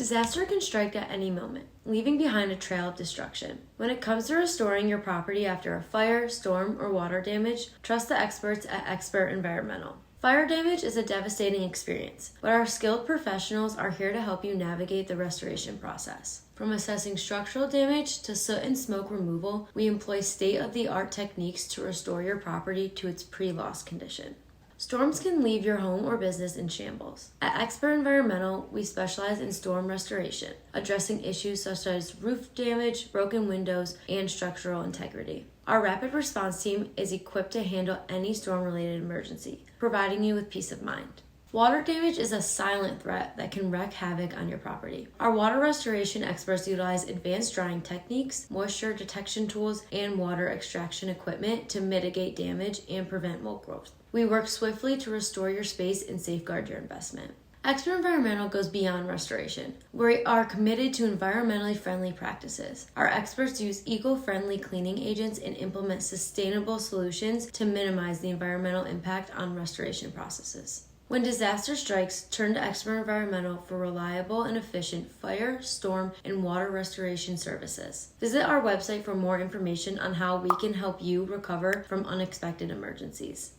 Disaster can strike at any moment, leaving behind a trail of destruction. When it comes to restoring your property after a fire, storm, or water damage, trust the experts at Expert Environmental. Fire damage is a devastating experience, but our skilled professionals are here to help you navigate the restoration process. From assessing structural damage to soot and smoke removal, we employ state-of-the-art techniques to restore your property to its pre-loss condition. Storms can leave your home or business in shambles. At Expert Environmental, we specialize in storm restoration, addressing issues such as roof damage, broken windows, and structural integrity. Our rapid response team is equipped to handle any storm-related emergency, providing you with peace of mind. Water damage is a silent threat that can wreak havoc on your property. Our water restoration experts utilize advanced drying techniques, moisture detection tools, and water extraction equipment to mitigate damage and prevent mold growth. We work swiftly to restore your space and safeguard your investment. Expert Environmental goes beyond restoration. We are committed to environmentally friendly practices. Our experts use eco-friendly cleaning agents and implement sustainable solutions to minimize the environmental impact on restoration processes. When disaster strikes, turn to Expert Environmental for reliable and efficient fire, storm, and water restoration services. Visit our website for more information on how we can help you recover from unexpected emergencies.